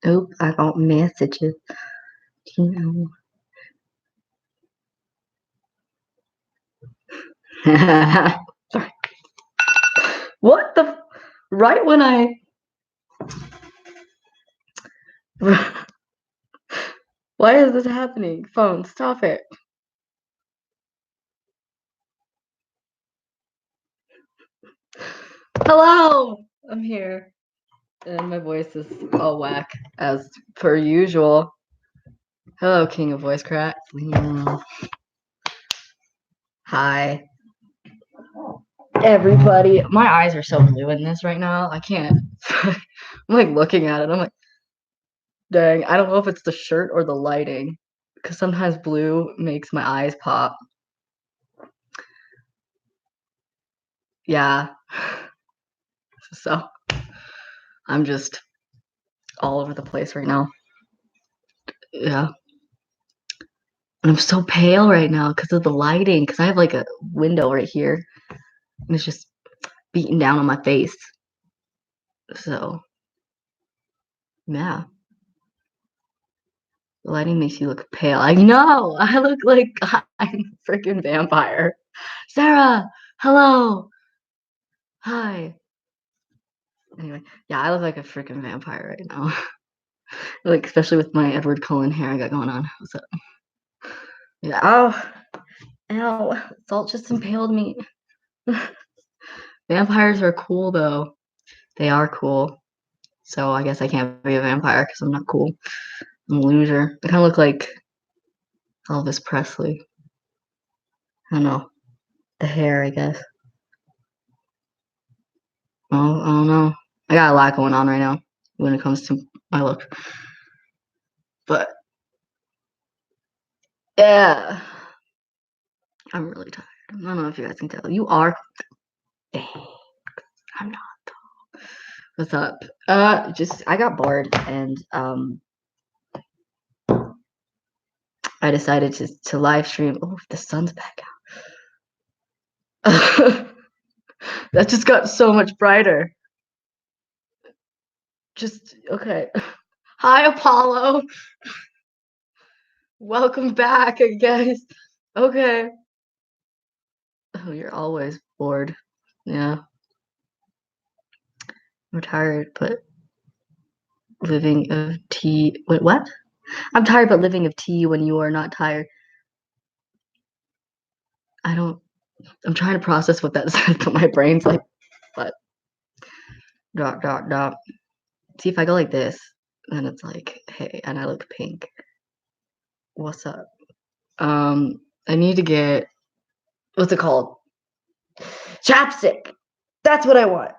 Oop, I got messages. You know. What the? Right when I. Why is this happening? Phone, stop it. Hello! I'm here. And my voice is all whack, as per usual. Hello, King of Voice Cracks. Hi. Everybody. My eyes are so blue in this right now. I can't. I'm like looking at it. I'm like, dang, I don't know if it's the shirt or the lighting. Because sometimes blue makes my eyes pop. Yeah. So I'm just all over the place right now. Yeah. And I'm so pale right now because of the lighting. Because I have like a window right here. And it's just beating down on my face. So, yeah. The lighting makes you look pale. I know. I look like I'm a freaking vampire. Sarah, hello. Hi. Anyway, yeah, I look like a freaking vampire right now. Like, especially with my Edward Cullen hair I got going on. What's up? Yeah. Oh, ow. Salt just impaled me. Vampires are cool, though. They are cool. So I guess I can't be a vampire because I'm not cool. I'm a loser. I kind of look like Elvis Presley. I don't know. The hair, I guess. Oh, I don't know. I got a lot going on right now when it comes to my look. But yeah, I'm really tired. I don't know if you guys can tell. You are. Dang, I'm not. What's up? Just I got bored and I decided to live stream. Oh, the sun's back out. That just got so much brighter. Just okay. Hi, Apollo. Welcome back, I guess. Okay. Oh, you're always bored. Yeah. I'm tired, but living of tea. Wait, what? I'm tired, but living of tea when you are not tired. I don't. I'm trying to process what that says, but my brain's like, what? Dot dot dot. See if I go like this, then it's like, hey, and I look pink. What's up? I need to get what's it called? Chapstick. That's what I want.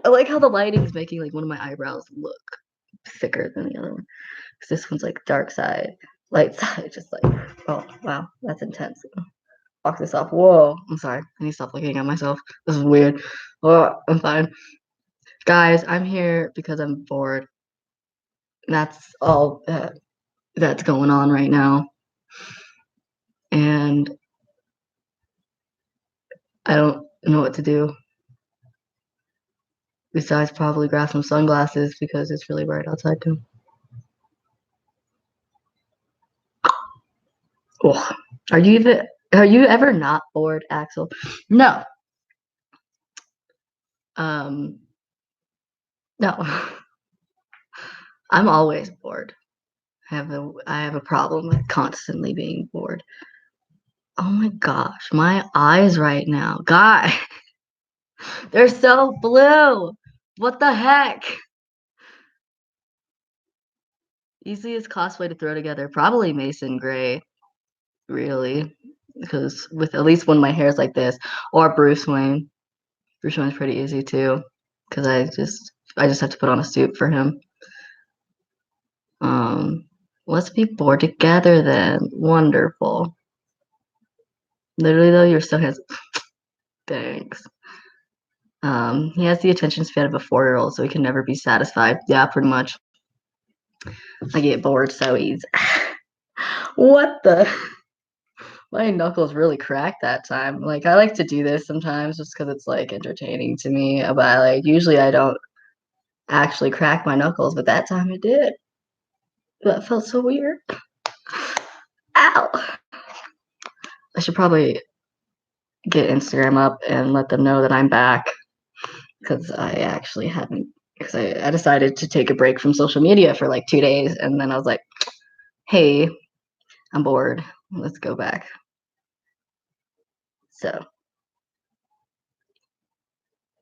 I like how the lighting's making like one of my eyebrows look thicker than the other one. Because this one's like dark side, light side, just like, oh wow, that's intense. Walk this off. Whoa, I'm sorry. I need to stop looking at myself. This is weird. Oh, I'm fine. Guys, I'm here because I'm bored. That's all that's going on right now. And I don't know what to do. Besides probably grab some sunglasses because it's really bright outside too. Oh, are you ever not bored, Axel? No. Um no. I'm always bored. I have a problem with constantly being bored. Oh my gosh, my eyes right now. God, they're so blue. What the heck? Easiest cosplay to throw together. Probably Mason Gray, really. Because with at least when my hair's like this. Or Bruce Wayne. Bruce Wayne's pretty easy too. Because I just have to put on a suit for him. Let's be bored together then. Wonderful. Literally though, you're so handsome. Thanks. He has the attention span of a 4-year-old, so he can never be satisfied. Yeah, pretty much. I get bored so easy. What the? My knuckles really cracked that time. Like, I like to do this sometimes just because it's like entertaining to me. But like, usually I don't actually crack my knuckles, but that time it did. That felt so weird. Ow! I should probably get Instagram up and let them know that I'm back because I actually hadn't. Because I decided to take a break from social media for like 2 days, and then I was like, "Hey, I'm bored. Let's go back." So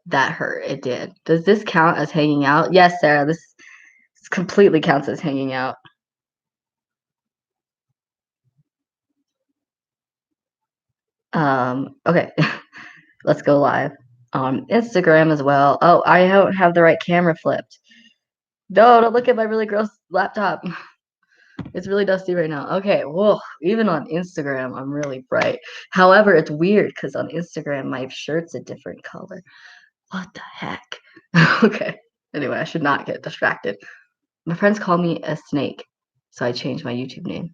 that hurt. It did. Does this count as hanging out? Yes, Sarah. This completely counts as hanging out. Okay, let's go live on Instagram as well. Oh, I don't have the right camera flipped. No, don't look at my really gross laptop. It's really dusty right now. Okay, whoa, even on Instagram, I'm really bright. However, it's weird because on Instagram, my shirt's a different color. What the heck? Okay, anyway, I should not get distracted. My friends call me a snake, so I changed my YouTube name.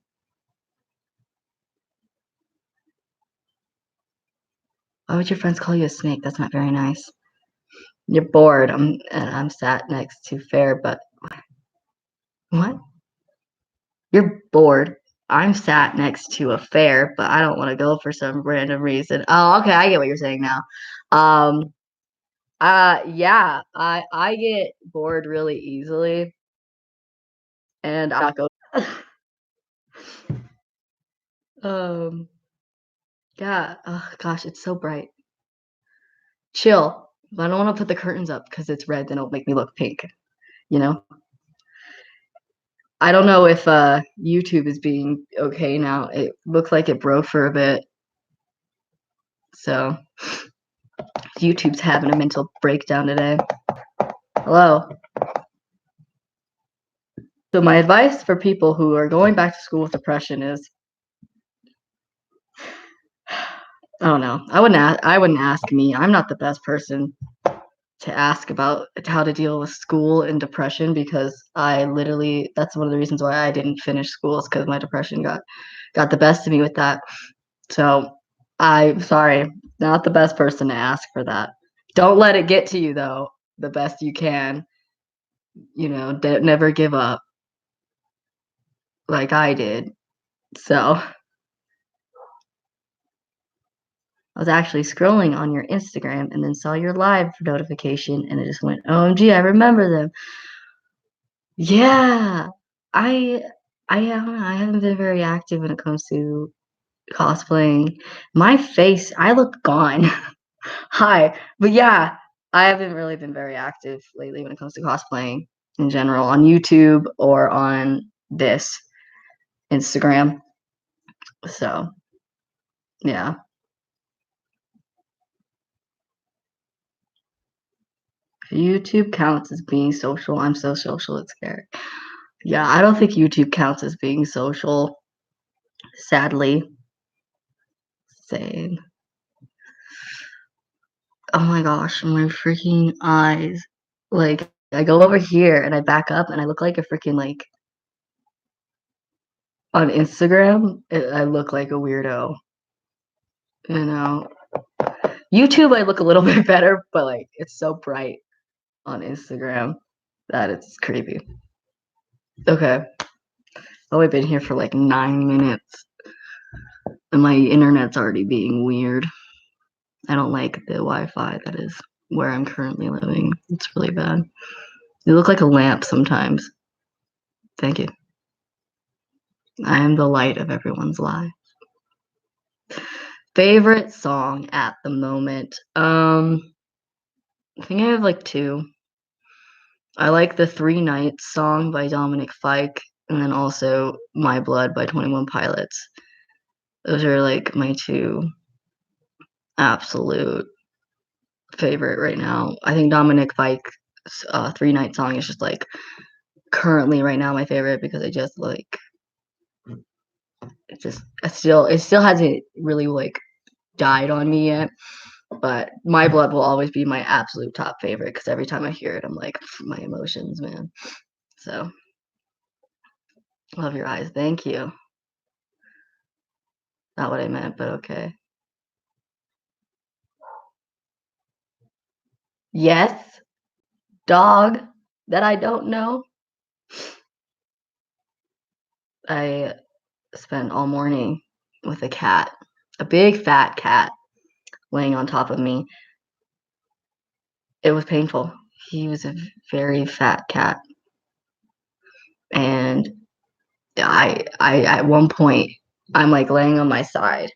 Why would your friends call you a snake? That's not very nice. You're bored. I'm sat next to Fair, but what? You're bored. I'm sat next to a fair, but I don't want to go for some random reason. Oh, okay, I get what you're saying now. Um, yeah, I get bored really easily, and I'm not go. um, yeah. Oh gosh, it's so bright. Chill. But I don't want to put the curtains up because it's red, then it'll make me look pink. You know. I don't know if YouTube is being okay now. It looks like it broke for a bit, so YouTube's having a mental breakdown today. Hello. So my advice for people who are going back to school with depression is, I don't know. I wouldn't ask me. I'm not the best person to ask about how to deal with school and depression because I literally that's one of the reasons why I didn't finish school is because my depression got the best of me with that. So I'm sorry, not the best person to ask for that. Don't let it get to you though. The best you can. Never give up like I did. So I was actually scrolling on your Instagram and then saw your live notification and it just went, OMG, I remember them. Yeah. I I don't know, I haven't been very active when it comes to cosplaying. My face, I look gone. Hi. But yeah, I haven't really been very active lately when it comes to cosplaying in general on YouTube or on this Instagram. So, yeah. YouTube counts as being social. I'm so social, it's scary. Yeah, I don't think YouTube counts as being social, sadly. Same. Oh my gosh, my freaking eyes. Like, I go over here and I back up and I look like a freaking, like, on Instagram, I look like a weirdo. You know? YouTube, I look a little bit better, but, like, it's so bright on Instagram that it's creepy. Okay. Oh, I've been here for like 9 minutes and my internet's already being weird. I don't like the Wi-Fi that is where I'm currently living. It's really bad. You look like a lamp sometimes. Thank you. I am the light of everyone's life. Favorite song at the moment? I think I have like two. I like the Three Nights song by Dominic Fike, and then also My Blood by 21 Pilots. Those are like my two absolute favorite right now. I think Dominic Fike's Three Night song is just like currently right now my favorite because I just like it still hasn't really like died on me yet. But My Blood will always be my absolute top favorite because every time I hear it, I'm like my emotions, man. So love your eyes. Thank you. Not what I meant, but okay. Yes, dog that I don't know. I spent all morning with a cat, a big fat cat, laying on top of me. It was painful. He was a very fat cat, and I at one point I'm like laying on my side.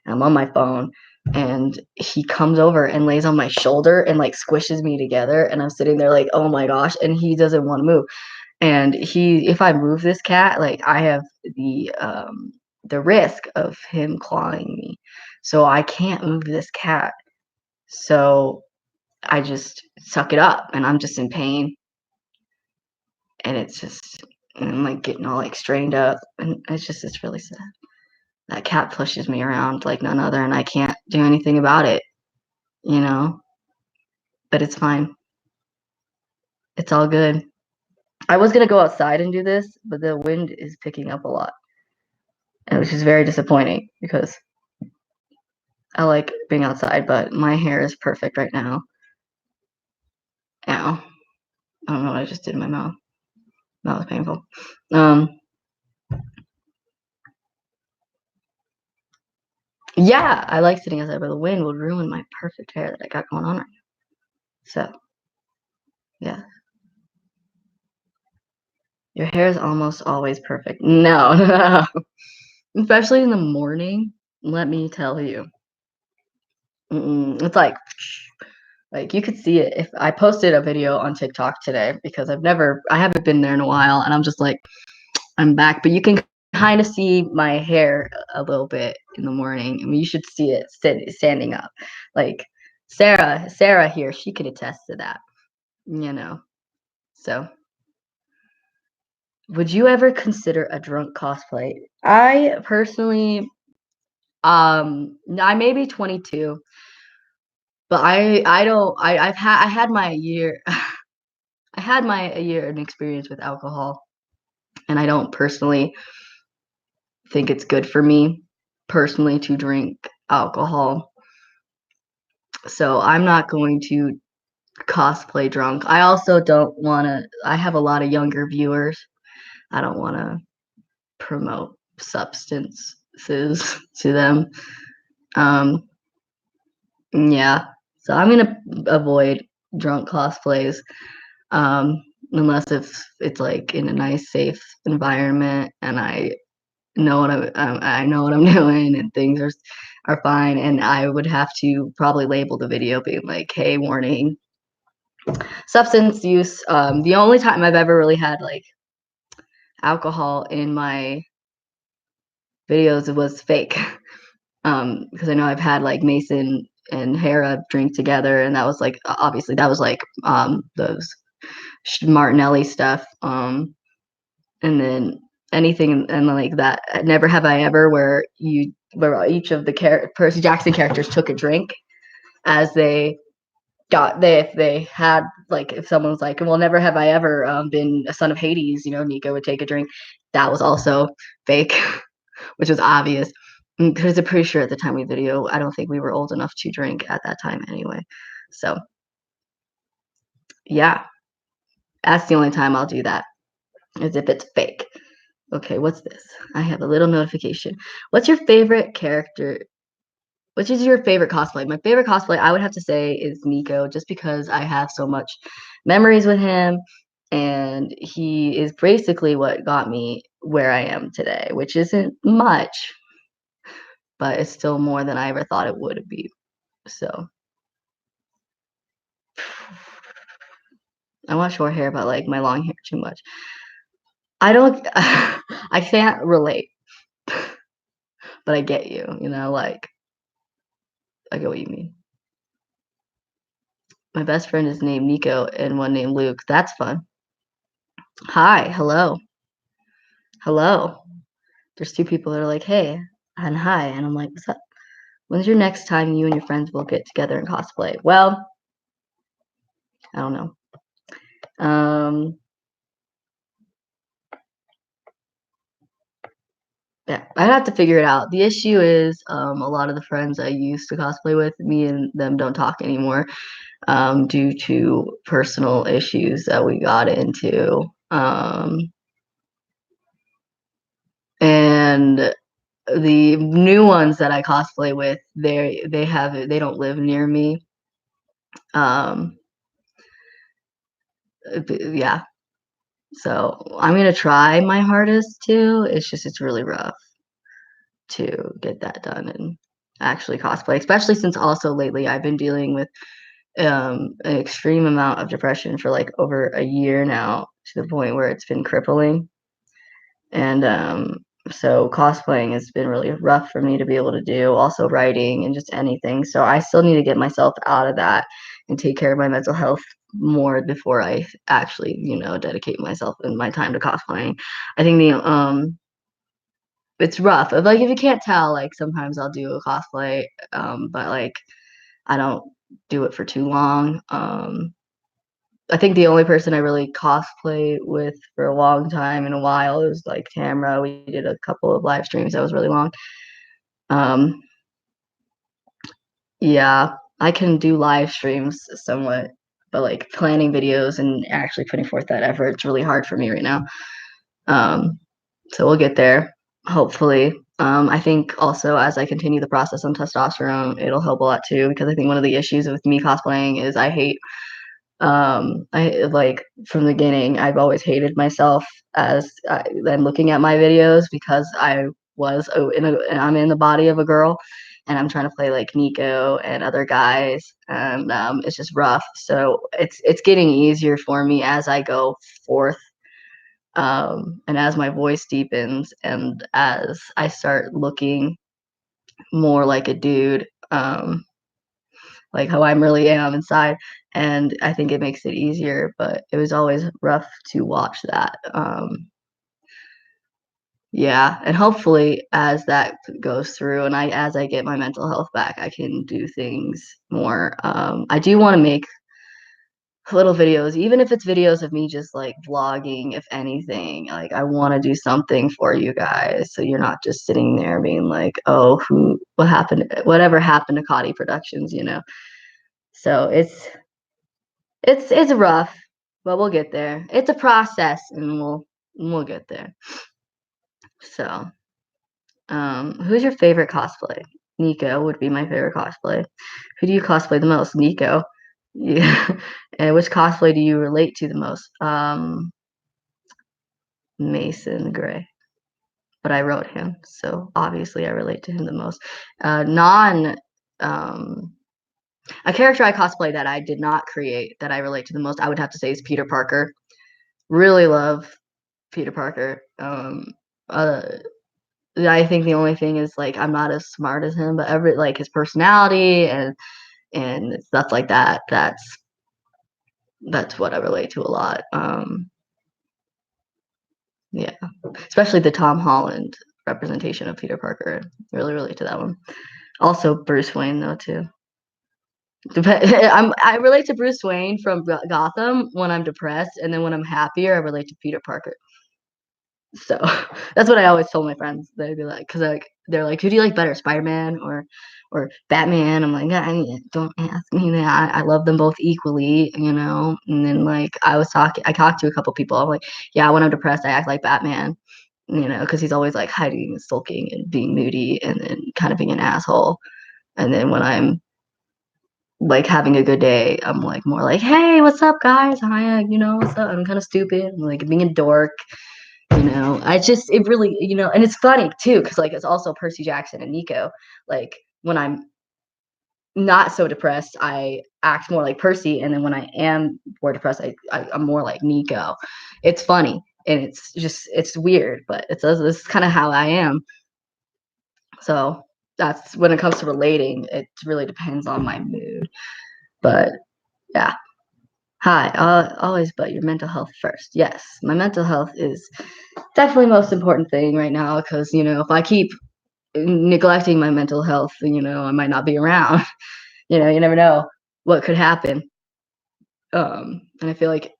I'm on my phone, and he comes over and lays on my shoulder and like squishes me together, and I'm sitting there like, oh my gosh, and he doesn't want to move. And if I move this cat, like I have the risk of him clawing me. So I can't move this cat. So I just suck it up, and I'm just in pain, and and I'm like getting all like strained up, and it's really sad. That cat pushes me around like none other, and I can't do anything about it, you know? But it's fine. It's all good. I was gonna go outside and do this, but the wind is picking up a lot, and which is very disappointing because I like being outside, but my hair is perfect right now. Ow. I don't know what I just did in my mouth. That was painful. Yeah, I like sitting outside, but the wind would ruin my perfect hair that I got going on right now. So, yeah. Your hair is almost always perfect. No, especially in the morning, let me tell you. It's like you could see it. If I posted a video on TikTok today because I haven't been there in a while, and I'm just like, I'm back, but you can kind of see my hair a little bit in the morning. I mean, you should see it standing up. Like Sarah here, she could attest to that, you know. So, would you ever consider a drunk cosplay? I personally, I may be 22, but I don't. I had my year. I had my a year of experience with alcohol, and I don't personally think it's good for me personally to drink alcohol. So I'm not going to cosplay drunk. I also don't want to. I have a lot of younger viewers. I don't want to promote substances to them. Um, yeah. So I'm gonna avoid drunk cosplays, um, unless if it's like in a nice, safe environment, and I know what I'm doing, and things are fine. And I would have to probably label the video being like, "Hey, warning, substance use." The only time I've ever really had like alcohol in my videos was fake. Because I know I've had like Mason and Hera drink together, and that was like obviously that was like those Martinelli stuff. And then anything and like that. Never have I ever where each of the Percy Jackson characters took a drink as if they had like if someone was like, well, never have I ever been a son of Hades, Nico would take a drink. That was also fake, which was obvious because I'm pretty sure at the time we video, I don't think we were old enough to drink at that time anyway. So yeah, that's the only time I'll do that is if it's fake. Okay, what's this? I have a little notification. What's your favorite character? Which is your favorite cosplay? My favorite cosplay, I would have to say, is Nico, just because I have so much memories with him, and he is basically what got me where I am today, which isn't much, but it's still more than I ever thought it would be. So I want short hair, but like my long hair too much. I don't, I can't relate, but I get you, like I get what you mean. My best friend is named Nico and one named Luke. That's fun. Hi, hello, hello. There's two people that are like, hey, and hi, and I'm like, what's up? When's your next time you and your friends will get together and cosplay? Well, I don't know. Yeah, I'd have to figure it out. The issue is, a lot of the friends I used to cosplay with, me and them don't talk anymore, due to personal issues that we got into. And the new ones that I cosplay with, they don't live near me. Yeah. So I'm gonna try my hardest too. It's really rough to get that done and actually cosplay, especially since also lately I've been dealing with an extreme amount of depression for like over a year now, to the point where it's been crippling. And so cosplaying has been really rough for me to be able to do, also writing and just anything. So I still need to get myself out of that and take care of my mental health more before I actually, dedicate myself and my time to cosplaying. I think the it's rough. Like, if you can't tell, like, sometimes I'll do a cosplay, but like I don't do it for too long. I think the only person I really cosplay with for a long time in a while is like Tamra. We did a couple of live streams that was really long. Um, yeah, I can do live streams somewhat, but like planning videos and actually putting forth that effort, it's really hard for me right now. Um, so we'll get there, hopefully. I think also as I continue the process on testosterone, it'll help a lot too, because I think one of the issues with me cosplaying is I like from the beginning, I've always hated myself as then looking at my videos, because I'm in the body of a girl, and I'm trying to play like Nico and other guys, and it's just rough. So it's getting easier for me as I go forth, and as my voice deepens, and as I start looking more like a dude. Like how I really am inside. And I think it makes it easier, but it was always rough to watch that. Yeah, and hopefully as that goes through and as I get my mental health back, I can do things more. I do want to make little videos, even if it's videos of me just like vlogging, if anything. Like, I want to do something for you guys, so you're not just sitting there being like, oh, whatever happened to Κάτι-productions. So it's rough, but we'll get there. It's a process, and we'll get there. So, who's your favorite cosplay? Nico would be my favorite cosplay. Who do you cosplay the most? Nico. Yeah. And which cosplay do you relate to the most? Mason Gray. But I wrote him, so obviously I relate to him the most. Non A character I cosplay that I did not create that I relate to the most, I would have to say, is Peter Parker. Really love Peter Parker. Uh, I think the only thing is like I'm not as smart as him, but like his personality and stuff like that. That's what I relate to a lot. Yeah, especially the Tom Holland representation of Peter Parker. Really relate to that one. Also Bruce Wayne though too. I relate to Bruce Wayne from Gotham when I'm depressed, and then when I'm happier, I relate to Peter Parker. So that's what I always told my friends. They'd be like, because like they're like, who do you like better, Spider-Man or Batman? I'm like, I mean, don't ask me that. I love them both equally. And then like I talked to a couple people. I'm like, yeah, when I'm depressed, I act like Batman. Because he's always like hiding and sulking and being moody and then kind of being an asshole. And then when I'm like having a good day, I'm like more like, hey, what's up, guys? Hi, what's up? I'm kind of stupid. I'm like being a dork. It really, and it's funny too, because like it's also Percy Jackson and Nico. Like when I'm not so depressed, I act more like Percy, and then when I am more depressed, I'm more like Nico. It's funny, and it's weird, but this is kind of how I am. So that's when it comes to relating, it really depends on my mood. But yeah. Hi, always put your mental health first. Yes, my mental health is definitely most important thing right now, because if I keep neglecting my mental health, I might not be around. You never know what could happen. And I feel like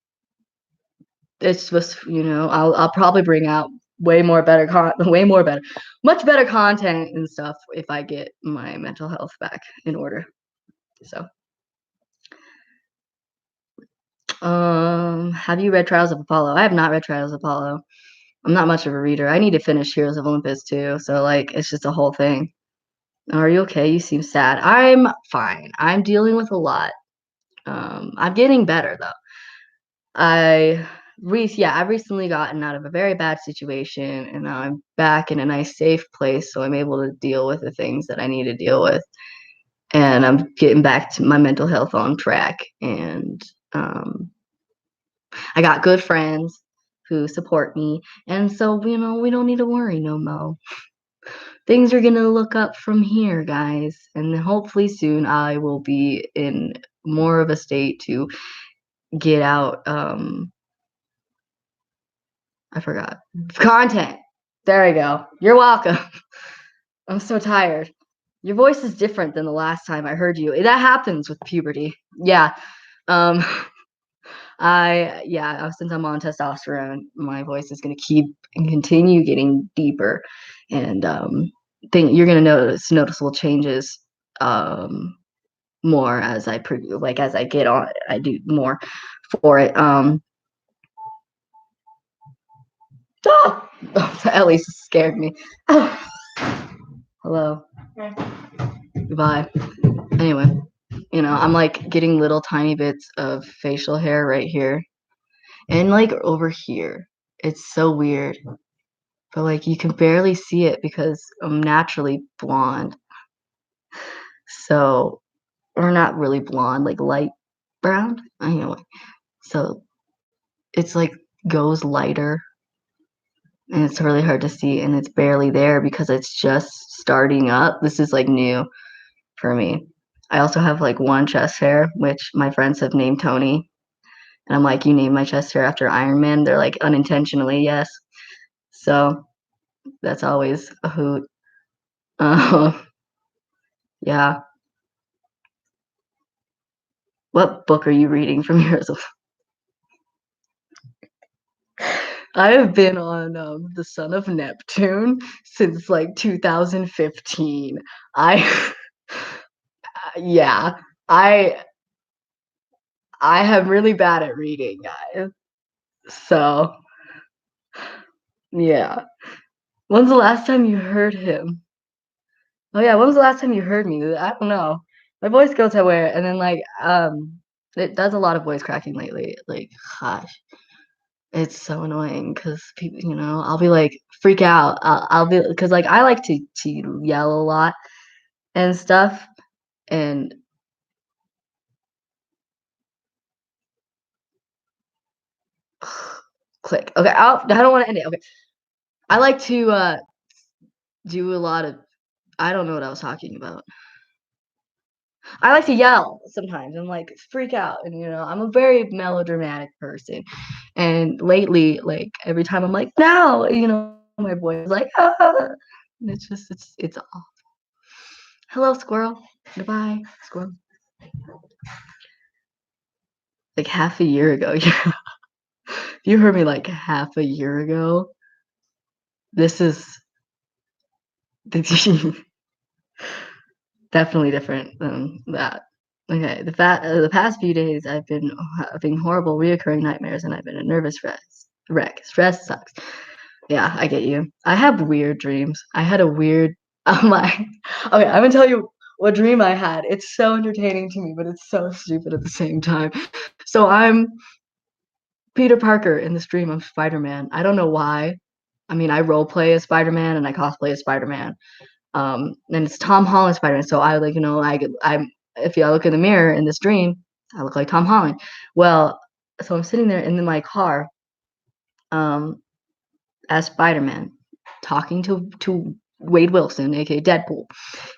it's just, I'll probably bring out much better content and stuff if I get my mental health back in order. So, have you read Trials of Apollo? I have not read Trials of Apollo. I'm not much of a reader. I need to finish Heroes of Olympus too, so like it's just a whole thing. Are you okay? You seem sad. I'm fine. I'm dealing with a lot. I'm getting better though. I've recently gotten out of a very bad situation, and now I'm back in a nice safe place, so I'm able to deal with the things that I need to deal with, and I'm getting back to my mental health on track. And um, I got good friends who support me, and so we don't need to worry no more. Things are gonna look up from here, guys, and hopefully soon I will be in more of a state to get out. I forgot content. There we go. You're welcome. I'm so tired. Your voice is different than the last time I heard you. That happens with puberty. Yeah. Um, since I'm on testosterone, my voice is gonna keep and continue getting deeper, and think you're gonna notice noticeable changes more as as I get on. I do more for it. Oh, at least it scared me. Hello. Goodbye. Anyway, I'm like getting little tiny bits of facial hair right here and like over here. It's so weird. But like you can barely see it because I'm naturally blonde. So, or not really blonde, like light brown. Anyway, so it's like goes lighter and it's really hard to see and it's barely there because it's just starting up. This is like new for me. I also have like one chest hair, which my friends have named Tony. And I'm like, you named my chest hair after Iron Man? They're like, unintentionally, yes. So that's always a hoot. Uh, yeah. What book are you reading from yours? I have been on The Son of Neptune since like 2015. I, yeah, I I am really bad at reading, guys. So, yeah. When's the last time you heard him? Oh yeah, when was the last time you heard me? I don't know. My voice goes everywhere, and then like it does a lot of voice cracking lately. Like, gosh, it's so annoying because people, I'll be like freak out. I'll be because like I like to yell a lot and stuff, and click. Okay, I don't want to end it. Okay, I like to do a lot of. I don't know what I was talking about. I like to yell sometimes and like freak out, and I'm a very melodramatic person. And lately, like every time I'm like, now, my voice is like, ah, and it's off. Hello, squirrel. Goodbye, squirrel. Like half a year ago, yeah. You heard me like half a year ago. This is definitely different than that. Okay, the past few days I've been having horrible reoccurring nightmares, and I've been a nervous wreck. Stress sucks. Yeah, I get you. I have weird dreams. I had a weird my okay, I'm gonna tell you what dream I had. It's so entertaining to me, but it's so stupid at the same time. So I'm Peter Parker in this dream. I'm Spider-Man. I don't know why. I mean, I role play as Spider-Man and I cosplay as Spider-Man. And it's Tom Holland Spider-Man. So I like, I'm if I look in the mirror in this dream, I look like Tom Holland. Well, so I'm sitting there in my car, um, as Spider-Man, talking to Wade Wilson, aka Deadpool.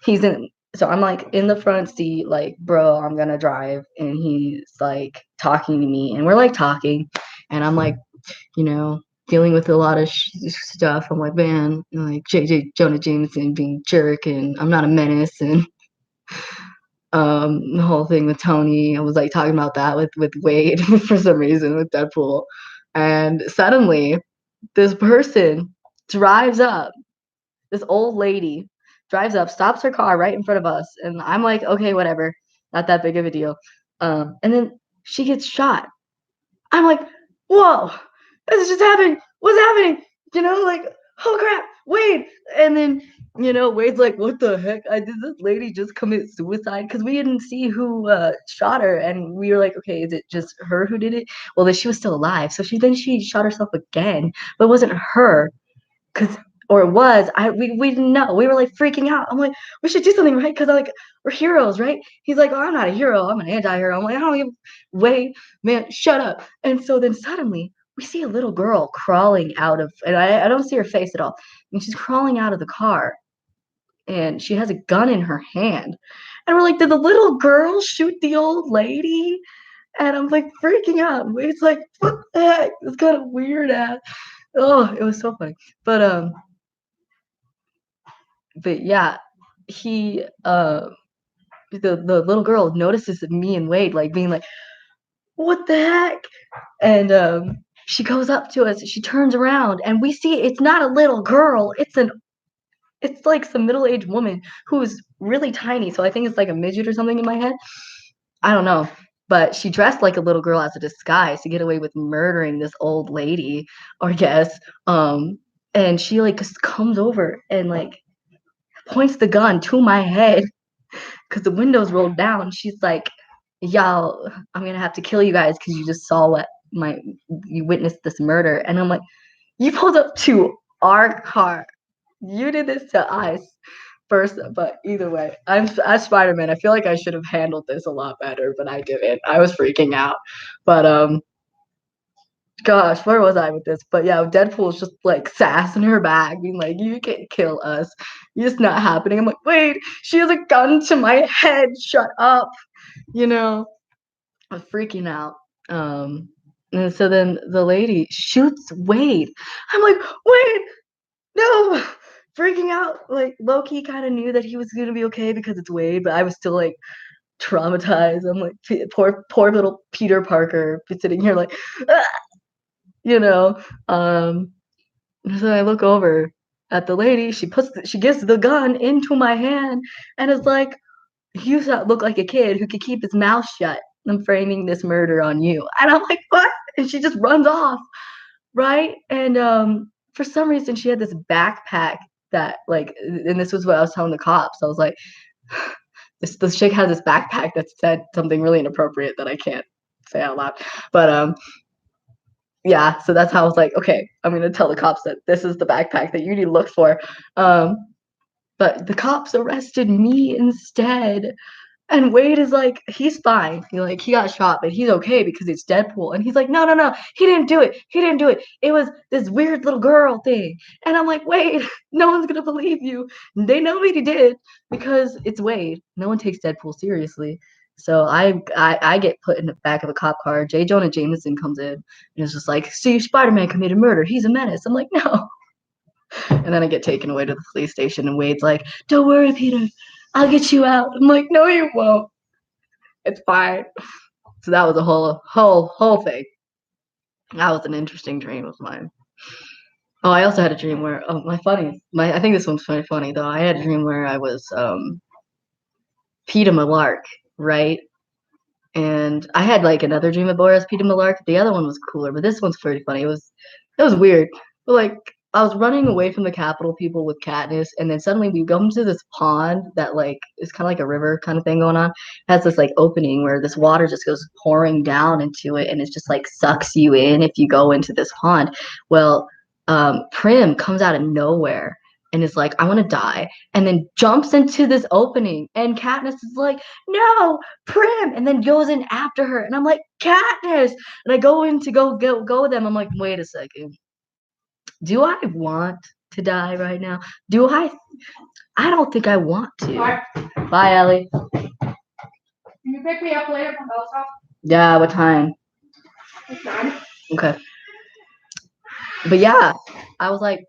He's in so I'm like in the front seat, like, bro, I'm gonna drive, and he's like talking to me, and we're like talking, and I'm like, you know, dealing with a lot of stuff. I'm like, man, like JJ Jonah Jameson being jerk, and I'm not a menace, and the whole thing with Tony. I was like talking about that with Wade for some reason with Deadpool, and suddenly this person drives up. This old lady drives up, stops her car right in front of us, and I'm like, okay, whatever, not that big of a deal. And then she gets shot. I'm like, whoa, this is just happening. What's happening? like, oh crap, Wade. And then, Wade's like, what the heck? Did this lady just commit suicide? Because we didn't see who shot her. And we were like, okay, is it just her who did it? Well, then she was still alive. So she shot herself again, but it wasn't her. Cause or it was, we didn't know. We were like freaking out. I'm like, we should do something, right? Because like we're heroes, right? He's like, oh, I'm not a hero, I'm an anti-hero. I'm like, I don't even wait, man, shut up. And so then suddenly we see a little girl crawling out of, and I don't see her face at all. And she's crawling out of the car and she has a gun in her hand. And we're like, did the little girl shoot the old lady? And I'm like freaking out. It's like, what the heck? It's kind of weird ass. Oh, it was so funny. But yeah, he the little girl notices me and Wade like being like, what the heck? And she goes up to us, she turns around, and we see it's not a little girl, it's like some middle-aged woman who's really tiny. So I think it's like a midget or something in my head. I don't know. But she dressed like a little girl as a disguise to get away with murdering this old lady, or guess. And she like just comes over and like points the gun to my head because the windows rolled down. She's like, y'all, I'm gonna have to kill you guys because you just saw you witnessed this murder. And I'm like, you pulled up to our car. You did this to us first. But either way, as Spider-Man, I feel like I should have handled this a lot better, but I didn't. I was freaking out. But gosh, where was I with this? But yeah, Deadpool's just like sassing her back, being like, you can't kill us. It's not happening. I'm like, wait, she has a gun to my head. Shut up. You know, I was freaking out. And so then the lady shoots Wade. I'm like, Wade, no, freaking out. Like Loki kind of knew that he was gonna be okay because it's Wade, but I was still like traumatized. I'm like, poor little Peter Parker sitting here like, ah, you know. So I look over at the lady. She gives the gun into my hand and is like, you look like a kid who could keep his mouth shut. I'm framing this murder on you. And I'm like, what? And she just runs off, right? And for some reason, she had this backpack that, like, and this was what I was telling the cops. I was like, this chick has this backpack that said something really inappropriate that I can't say out loud. But yeah, so that's how I was like, okay, I'm gonna tell the cops that this is the backpack that you need to look for. But the cops arrested me instead. And Wade is like, he's fine. He got shot, but he's okay because it's Deadpool. And he's like, no, no, no, he didn't do it. He didn't do it. It was this weird little girl thing. And I'm like, Wade, no one's gonna believe you. They know what he did because it's Wade. No one takes Deadpool seriously. So I get put in the back of a cop car. J. Jonah Jameson comes in and is just like, see, Spider-Man committed murder. He's a menace. I'm like, no. And then I get taken away to the police station, and Wade's like, don't worry, Peter. I'll get you out. I'm like, no, you won't. It's fine. So that was a whole thing. That was an interesting dream of mine. Oh, I also had a dream where I think this one's funny though. I had a dream where I was Peter Malark, right? And I had like another dream of Boris Peter Malark. The other one was cooler, but this one's pretty funny. It was weird. But like I was running away from the Capitol people with Katniss, and then suddenly we come to this pond that like is kind of like a river kind of thing going on. It has this like opening where this water just goes pouring down into it, and it just like sucks you in if you go into this pond. Well, Prim comes out of nowhere and is like, I want to die, and then jumps into this opening, and Katniss is like, no, Prim, and then goes in after her, and I'm like, Katniss, and I go in to go with them. I'm like, wait a second, do I want to die right now? Do I don't think I want to. Bye, Ellie. Can you pick me up later from Bell's house? Yeah, what time? It's 9. Okay. But yeah, I was like,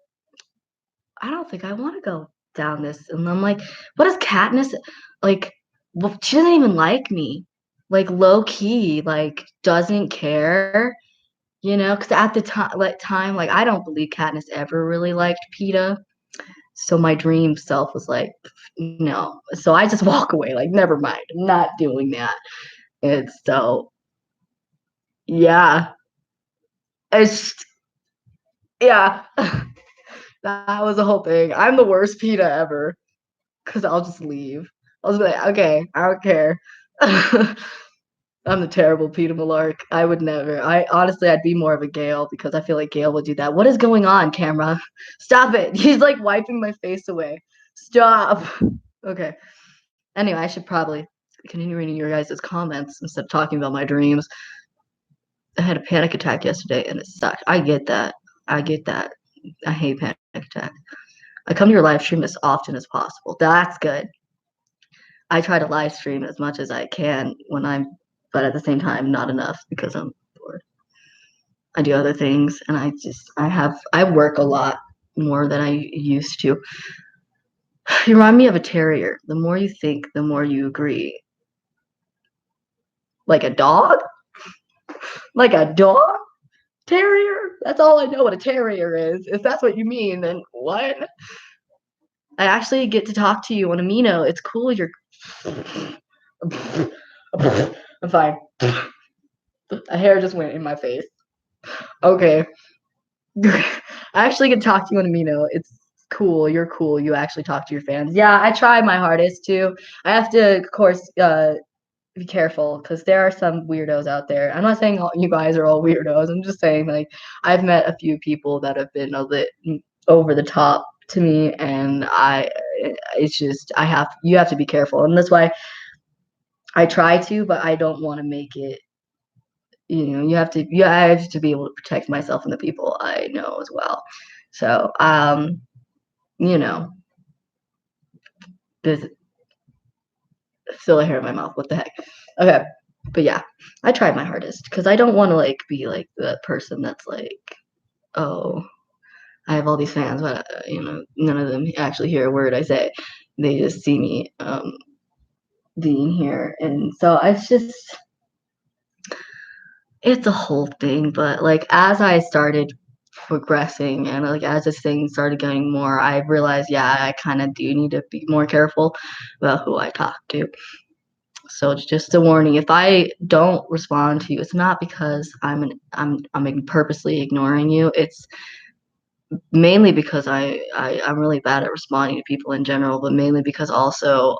I don't think I want to go down this. And I'm like, what is Katniss like? Well, she doesn't even like me. Like low key, like doesn't care. Because at the time, like I don't believe Katniss ever really liked Peeta. So my dream self was like, no. So I just walk away, like, never mind. I'm not doing that. And so, yeah. It's Yeah. That was the whole thing. I'm the worst PETA ever because I'll just leave. I'll just be like, okay, I don't care. I'm the terrible Peter Malark. I would never. I honestly, I'd be more of a Gale because I feel like Gale would do that. What is going on, camera? Stop it. He's like wiping my face away. Stop. Okay. Anyway, I should probably continue reading your guys' comments instead of talking about my dreams. I had a panic attack yesterday and it sucked. I get that. I get that. I hate panic attacks. I come to your live stream as often as possible. That's good. I try to live stream as much as I can when I'm, but at the same time, not enough because I'm bored. I do other things and I work a lot more than I used to. You remind me of a terrier. The more you think, the more you agree. Like a dog? Like a dog? Terrier? That's all I know what a terrier is. If that's what you mean, then what? I actually get to talk to you on Amino. It's cool. You're. I'm fine. A hair just went in my face. Okay. I actually get to talk to you on Amino. It's cool. You're cool. You actually talk to your fans. Yeah, I try my hardest to. I have to, of course, be careful because there are some weirdos out there. I'm not saying you guys are all weirdos. I'm just saying like I've met a few people that have been a bit over the top to me, and it's just you have to be careful, and that's why I try to, but I don't want to make it. I have to be able to protect myself and the people I know as well. So you know, there's still a hair in my mouth. What the heck? Okay. But yeah, I tried my hardest because I don't want to like be like the person that's like, oh, I have all these fans, but none of them actually hear a word I say. They just see me being here, and so it's a whole thing. But like as I started progressing and like as this thing started getting more, I realized, yeah, I kind of do need to be more careful about who I talk to. So it's just a warning. If I don't respond to you, it's not because I'm purposely ignoring you. It's mainly because I'm really bad at responding to people in general, but mainly because also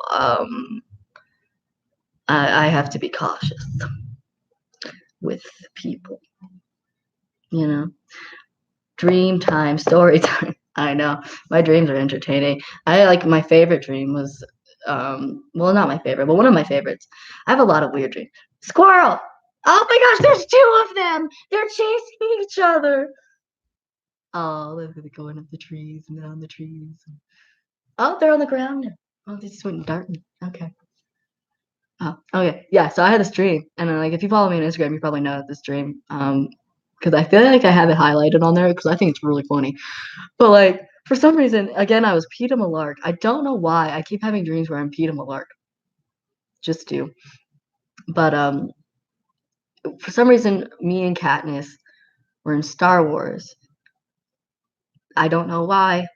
I have to be cautious with people. You know, dream time, story time. I know my dreams are entertaining. I like my favorite dream was well, not my favorite, but one of my favorites. I have a lot of weird dreams. Squirrel. Oh my gosh, there's two of them. They're chasing each other. Oh, they're going up the trees and down the trees. Oh, they're on the ground now. Oh, they just went dark. Okay. Oh, okay. Yeah, so I had this dream, and then, like, if you follow me on Instagram, you probably know this dream. Because I feel like I have it highlighted on there because I think it's really funny. But like, for some reason, again, I was Peter Malark. I don't know why. I keep having dreams where I'm Peter Malark. Just do. But for some reason, me and Katniss were in Star Wars. I don't know why.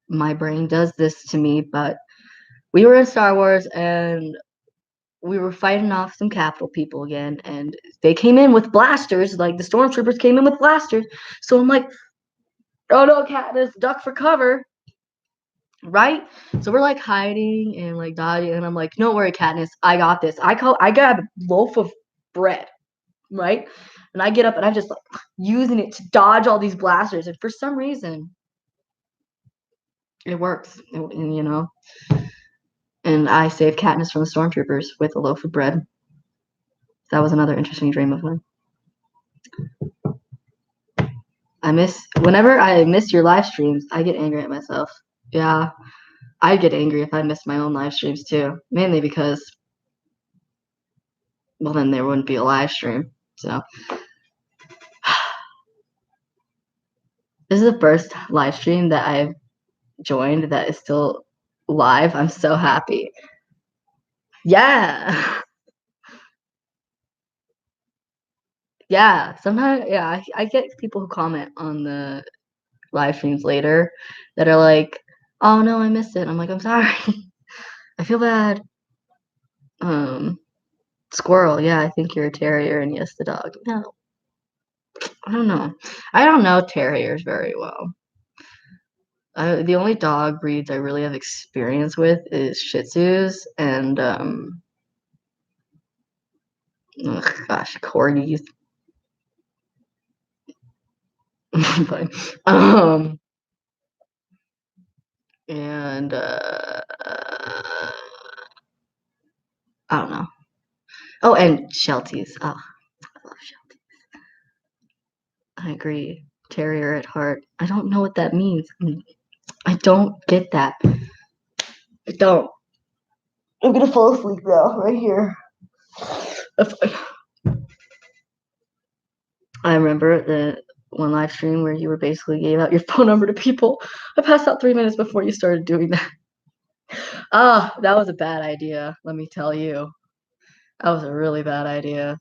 My brain does this to me, but we were in Star Wars and we were fighting off some Capitol people again, and they came in with blasters. Like the stormtroopers came in with blasters. So I'm like, "Oh no, Katniss, duck for cover!" Right? So we're like hiding and like dodging, and I'm like, "Don't worry, Katniss, I got this." I got a loaf of bread, right? And I get up and I'm just like using it to dodge all these blasters, and for some reason, it works. And and I saved Katniss from the stormtroopers with a loaf of bread. That was another interesting dream of mine. Whenever I miss your live streams, I get angry at myself. Yeah, I get angry if I miss my own live streams too, mainly because, well, then there wouldn't be a live stream. So this is the first live stream that I've joined that is still live. I'm so happy. Yeah. Yeah. Sometimes, yeah, I get people who comment on the live streams later that are like, oh no, I missed it. I'm like, I'm sorry. I feel bad. Squirrel, yeah, I think you're a terrier, and yes, the dog. No. I don't know. I don't know terriers very well. The only dog breeds I really have experience with is Shih Tzus and gosh, corgis. Fine. And I don't know. Oh, and Shelties. Oh, I love Shelties. I agree. Terrier at heart. I don't know what that means. I don't get that. I don't. I'm gonna fall asleep now, right here. I remember the one live stream where you were basically gave out your phone number to people. I passed out 3 minutes before you started doing that. Ah, that was a bad idea, let me tell you. That was a really bad idea.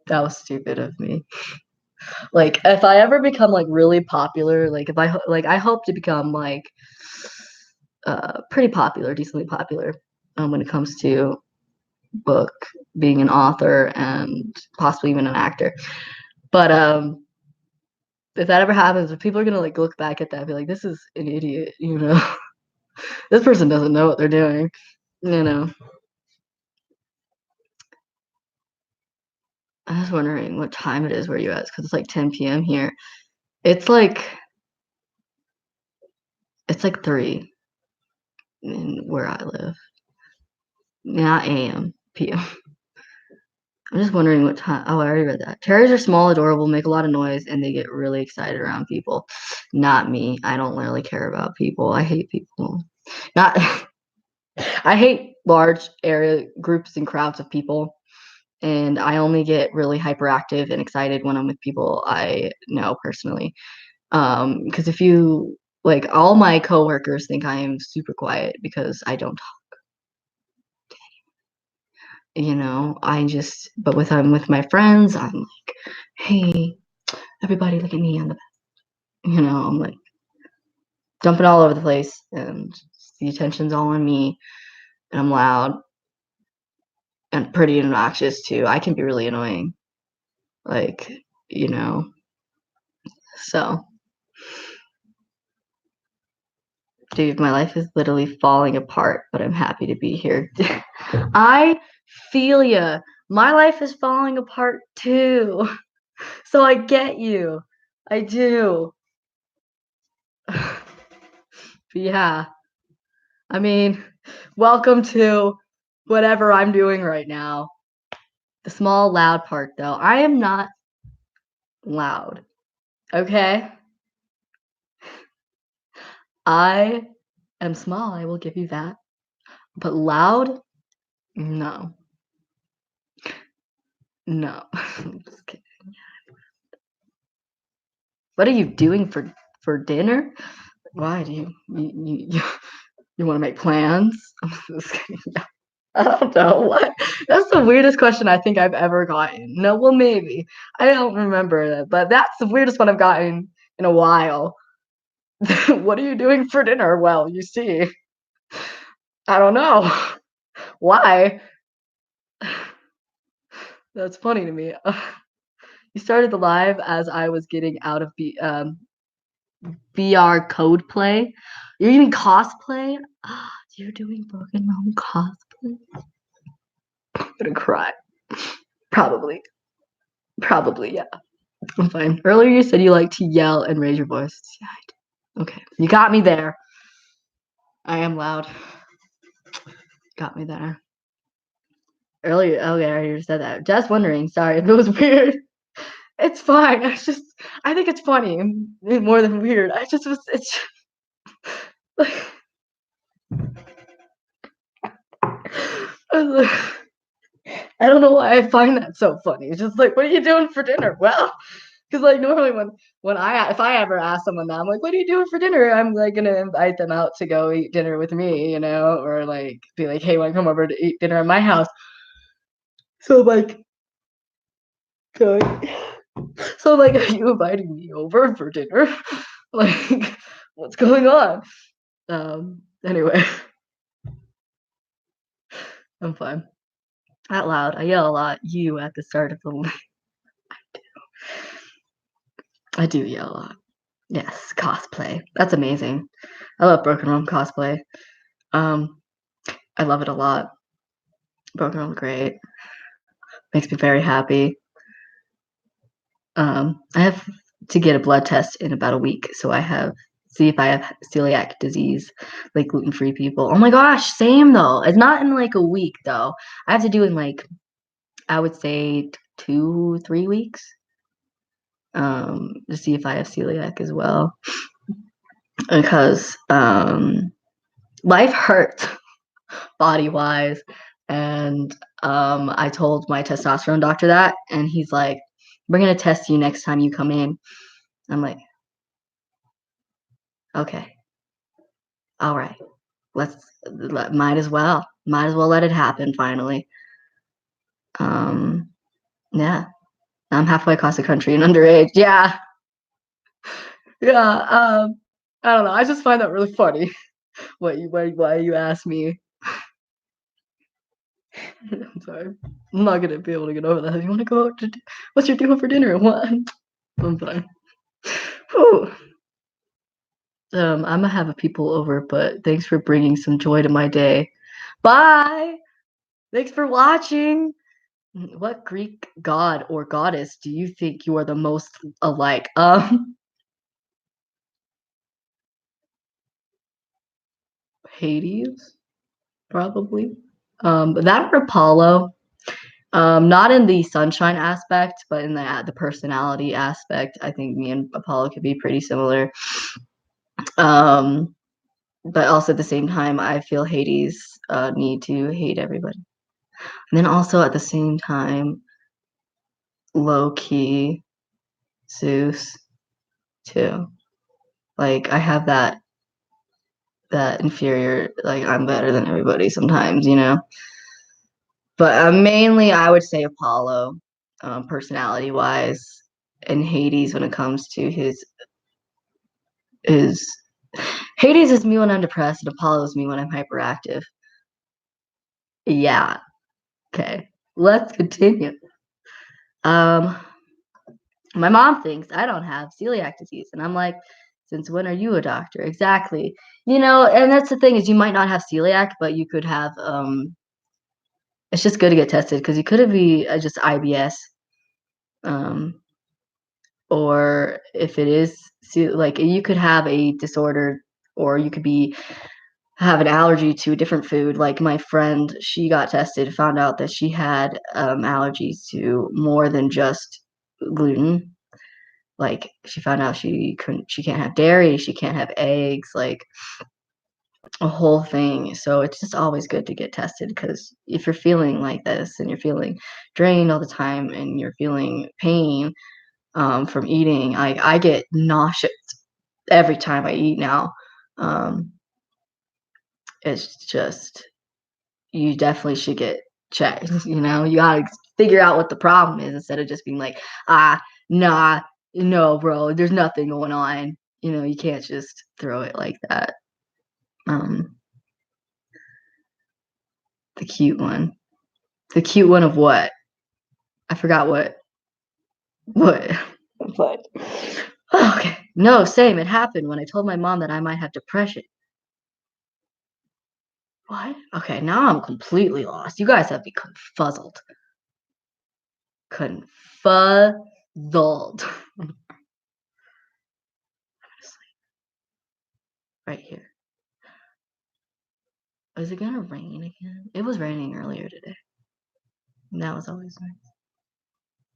That was stupid of me. Like, if I ever become like really popular, like if I like I hope to become like pretty popular, decently popular, when it comes to book, being an author, and possibly even an actor. But if that ever happens, if people are gonna like look back at that and be like, this is an idiot, you know. This person doesn't know what they're doing, you know. I was wondering what time it is where you at, because it's like 10 p.m. here. It's like 3 in where I live. Not a.m. p.m. I'm just wondering what time. Oh, I already read that. Terriers are small, adorable, make a lot of noise, and they get really excited around people. Not me. I don't really care about people. I hate people. Not. I hate large area groups and crowds of people, and I only get really hyperactive and excited when I'm with people I know personally. Because if you like, all my coworkers think I am super quiet because I don't talk. You know, but with I'm with my friends, I'm like, hey, everybody, look at me on the, you know, I'm like jumping all over the place, and the attention's all on me, and I'm loud and pretty obnoxious too. I can be really annoying, like, you know. So, dude, my life is literally falling apart, but I'm happy to be here. I feel ya. My life is falling apart too. So I get you. I do. Yeah. I mean, welcome to whatever I'm doing right now. The small, loud part, though. I am not loud. Okay? I am small. I will give you that. But loud? No. No. Just kidding. What are you doing for dinner? Why do you want to make plans? I'm just kidding. I don't know what. That's the weirdest question I think I've ever gotten. No, well, maybe. I don't remember that, but that's the weirdest one I've gotten in a while. What are you doing for dinner? Well, you see, I don't know. Why? That's funny to me. You started the live as I was getting out of VR code play. You're doing cosplay? You're doing Broken Realm cosplay? I'm gonna cry. Probably. Probably, yeah. I'm fine. Earlier you said you like to yell and raise your voice. Yeah, I do. Okay. You got me there. I am loud. Got me there. Earlier, okay, I already said that. Just wondering. Sorry if it was weird. It's fine. I think it's funny more than weird. It's like, I don't know why I find that so funny. It's just like, what are you doing for dinner? Well, because like normally if I ever ask someone that, I'm like, what are you doing for dinner? I'm like gonna invite them out to go eat dinner with me, you know, or like be like, hey, want to come over to eat dinner at my house? So like, going, so like, are you inviting me over for dinner? Like, what's going on? Anyway, I'm fine. Out loud, I yell a lot. You at the start of the I do yell a lot. Yes, cosplay. That's amazing. I love Broken Realm cosplay. Um, I love it a lot. Broken Realm's great. Makes me very happy. I have to get a blood test in about a week, so I have see if I have celiac disease, like gluten-free people. Oh my gosh, same though. It's not in like a week though. I have to do it in like I would say 2, 3 weeks. To see if I have celiac as well, because life hurts body wise, and I told my testosterone doctor that, and he's like, "We're gonna test you next time you come in." I'm like, "Okay, all right, might as well let it happen finally." Um, yeah, I'm halfway across the country and underage. Yeah, yeah. I don't know. I just find that really funny. Why you ask me? I'm sorry. I'm not gonna be able to get over that. You want to go out to? What's your doing for dinner? What? I'm fine. Whew. I'm gonna have a people over, but thanks for bringing some joy to my day. Bye. Thanks for watching. What Greek god or goddess do you think you are the most alike? Hades, probably. That or Apollo. Not in the sunshine aspect, but in the personality aspect. I think me and Apollo could be pretty similar. Um, but also at the same time, I feel Hades need to hate everybody. And then also at the same time, low key Zeus too. Like I have that inferior, like I'm better than everybody sometimes, you know. But mainly, I would say Apollo, personality wise, and Hades when it comes to his Hades is me when I'm depressed, and Apollo is me when I'm hyperactive. Yeah. Okay. Let's continue. Um, my mom thinks I don't have celiac disease, and I'm like, since when are you a doctor? Exactly. You know, and that's the thing is you might not have celiac, but you could have it's just good to get tested because you could be just IBS. Um, or if it is like you could have a disorder or you could be have an allergy to a different food. Like my friend, she got tested, found out that she had allergies to more than just gluten. Like she found out she can't have dairy, she can't have eggs, like a whole thing. So it's just always good to get tested because if you're feeling like this and you're feeling drained all the time and you're feeling pain from eating, I get nauseous every time I eat now. Um, it's just you definitely should get checked. You know, you gotta figure out what the problem is instead of just being like, nah, no, bro, there's nothing going on. You know, you can't just throw it like that. Um, the cute one. The cute one of what? I forgot what. What? What? Oh, okay. No, same. It happened when I told my mom that I might have depression. What? Okay, now I'm completely lost. You guys have me confuzzled. Confuzzled. Right here. Is it gonna rain again? It was raining earlier today. And that was always nice.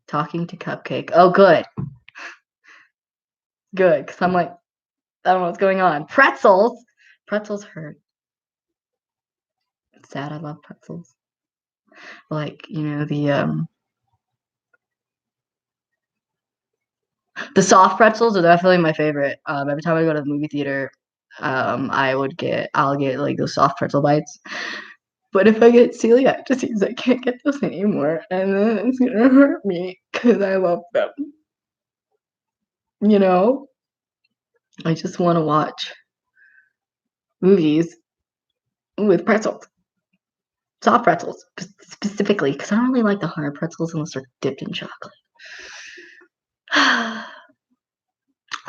Talking to Cupcake. Oh, good. Good. Because I'm like, I don't know what's going on. Pretzels. Pretzels hurt. It's sad. I love pretzels. Like, you know, the soft pretzels are definitely my favorite. Every time I go to the movie theater, I'll get like those soft pretzel bites. But if I get celiac disease, I can't get those anymore, and then it's gonna hurt me because I love them. You know, I just want to watch movies with pretzels, soft pretzels specifically, because I don't really like the hard pretzels unless they're dipped in chocolate.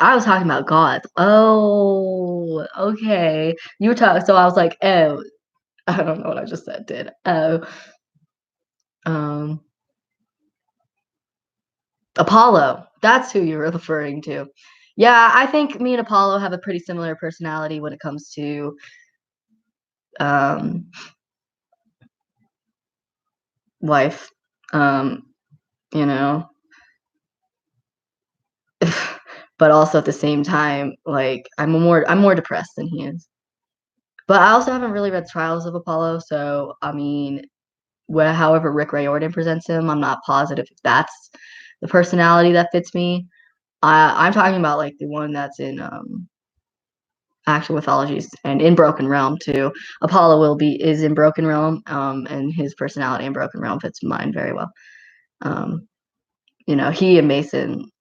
I was talking about gods. Oh, okay. You were talking, so I was like, oh, I don't know what I just said, did. Oh, um, Apollo. That's who you were referring to. Yeah, I think me and Apollo have a pretty similar personality when it comes to um life. Um, you know, but also at the same time, like I'm more depressed than he is. But I also haven't really read Trials of Apollo, so I mean, however Rick Riordan presents him, I'm not positive if that's the personality that fits me. I'm talking about like the one that's in actual mythologies and in Broken Realm too. Apollo is in Broken Realm, and his personality in Broken Realm fits mine very well. Um, he and Mason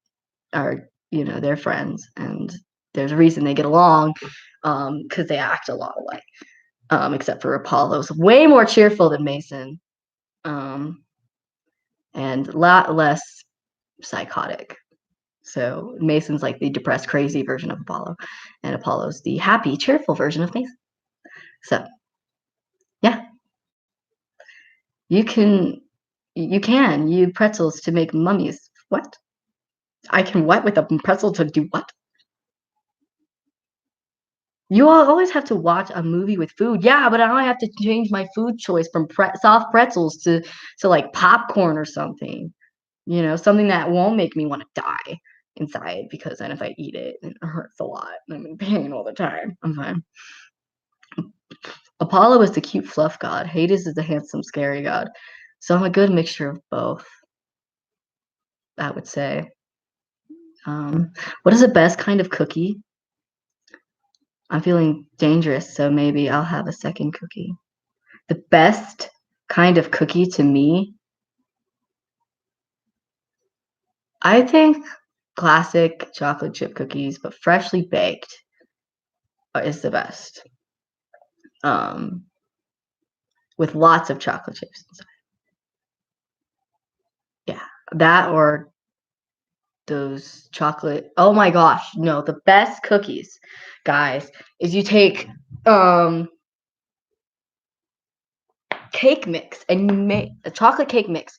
are, they're friends, and there's a reason they get along, because they act a lot alike. Except for Apollo's way more cheerful than Mason, um, and a lot less psychotic. So Mason's like the depressed, crazy version of Apollo, and Apollo's the happy, cheerful version of Mason. So yeah, you can you pretzels to make mummies. What? I can what with a pretzel to do what? You all always have to watch a movie with food. Yeah, but now I have to change my food choice from soft pretzels to like popcorn or something. Something that won't make me want to die inside, because then if I eat it, it hurts a lot. I'm in pain all the time. I'm fine. Apollo is the cute fluff god. Hades is the handsome, scary god. So I'm a good mixture of both, I would say. What is the best kind of cookie? I'm feeling dangerous, so maybe I'll have a second cookie. The best kind of cookie to me, I think classic chocolate chip cookies, but freshly baked is the best. Um, with lots of chocolate chips inside. Yeah, that or those chocolate. Oh my gosh, no, the best cookies, guys, is you take um cake mix and you make a chocolate cake mix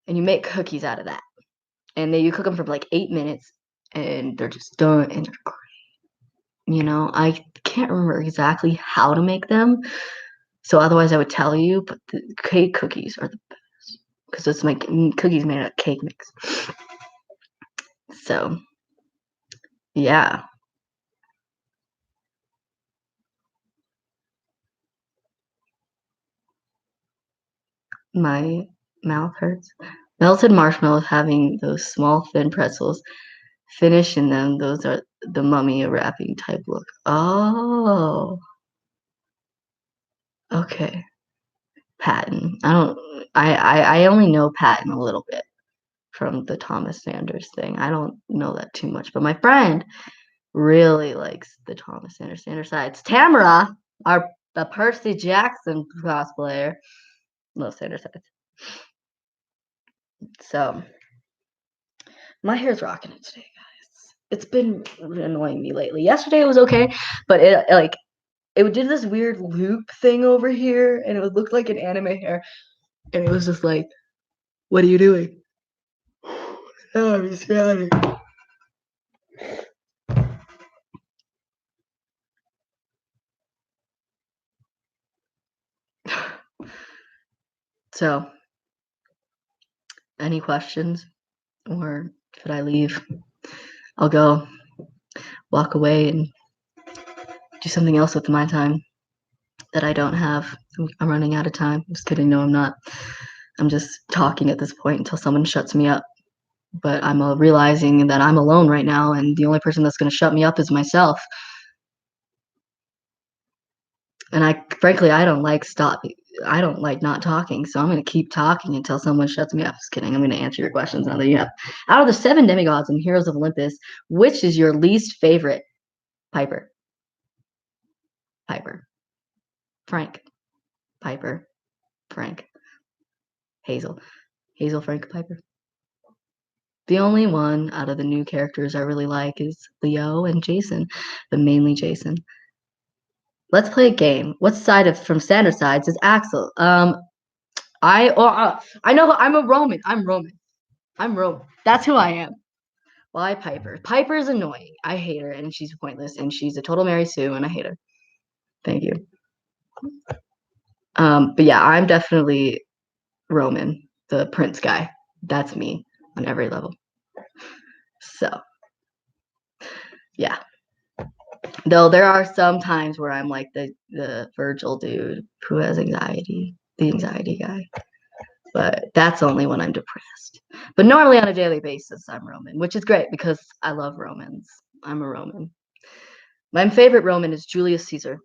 and you make cookies out of that. And then you cook them for like 8 minutes and they're just done and they're great. I can't remember exactly how to make them. So otherwise I would tell you, but the cake cookies are the best because it's like cookies made out of cake mix. So yeah, my mouth hurts. Melted marshmallows having those small thin pretzels. Finish in them. Those are the mummy wrapping type look. Oh, okay. Patton. I don't. I only know Patton a little bit from the Thomas Sanders thing. I don't know that too much, but my friend really likes the Thomas Sanders sides. Tamara, the Percy Jackson cosplayer, loves Sanders sides. So my hair's rocking it today, guys. It's been annoying me lately. Yesterday it was okay, but it did this weird loop thing over here, and it looked like an anime hair, and it was just like, "What are you doing?" Oh, I'm just yawning. So, any questions, or should I leave? I'll go walk away and do something else with my time that I don't have. I'm running out of time. Just kidding. No, I'm not. I'm just talking at this point until someone shuts me up. But I'm realizing that I'm alone right now, and the only person that's going to shut me up is myself. And frankly, I don't like I don't like not talking, so I'm going to keep talking until someone shuts me up. Just kidding. I'm going to answer your questions now that you have. Out of the 7 demigods and heroes of Olympus, which is your least favorite? Piper. Piper. Frank. Piper. Frank. Hazel. Hazel, Frank, Piper. The only one out of the new characters I really like is Leo and Jason, but mainly Jason. Let's play a game. What side of from standard sides is Axel? I know I'm a Roman. I'm Roman. I'm Roman. That's who I am. Why Piper? Piper's annoying. I hate her, and she's pointless, and she's a total Mary Sue, and I hate her. Thank you. But yeah, I'm definitely Roman, the prince guy. That's me on every level. So yeah. Though there are some times where I'm like the Virgil dude who has anxiety, the anxiety guy. But that's only when I'm depressed. But normally on a daily basis, I'm Roman, which is great because I love Romans. I'm a Roman. My favorite Roman is Julius Caesar.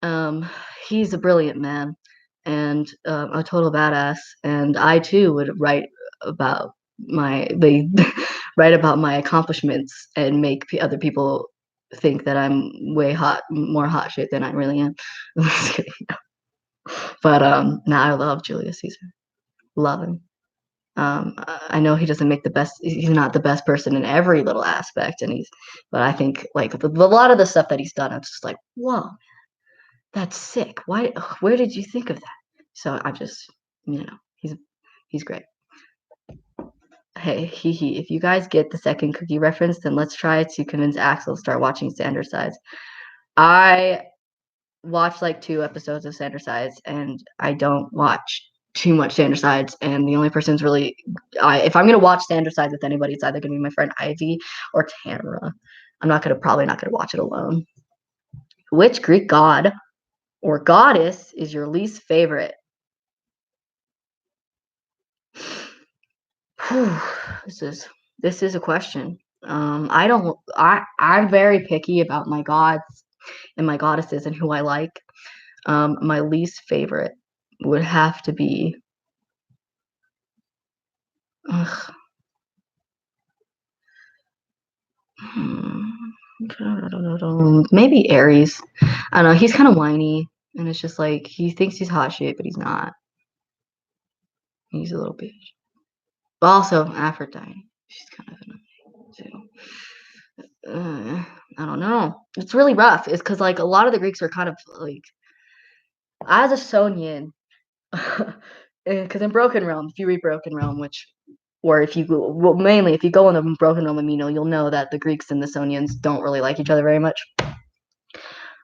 Um, he's a brilliant man and a total badass. And I too would write about they write about my accomplishments and make other people think that I'm more hot shit than I really am. But now I love Julius Caesar. Love him. I know he doesn't make the best. He's not the best person in every little aspect, but I think like a lot of the stuff that he's done, I'm just like, whoa, that's sick. Why? Where did you think of that? So I just, he's great. Hey, hee. If you guys get the second cookie reference, then let's try to convince Axel to start watching Standard Sides. I watched like 2 episodes of Standard Sides, and I don't watch too much Standard Sides. And the only person's really, if I'm gonna watch Standard Sides with anybody, it's either gonna be my friend Ivy or Tamara. Probably not gonna watch it alone. Which Greek god or goddess is your least favorite? This is a question. I'm very picky about my gods and my goddesses and who I like. My least favorite would have to be maybe Aries. I don't know. He's kind of whiny, and it's just like he thinks he's hot shit, but he's not. He's a little bitch. But also Aphrodite. She's kind of annoying too. I don't know. It's really rough. It's because like a lot of the Greeks are kind of like as a Sonian, because in Broken Realm, if you read Broken Realm, or if you go, well, mainly if you go in the Broken Realm of Mino, you'll know that the Greeks and the Sonians don't really like each other very much.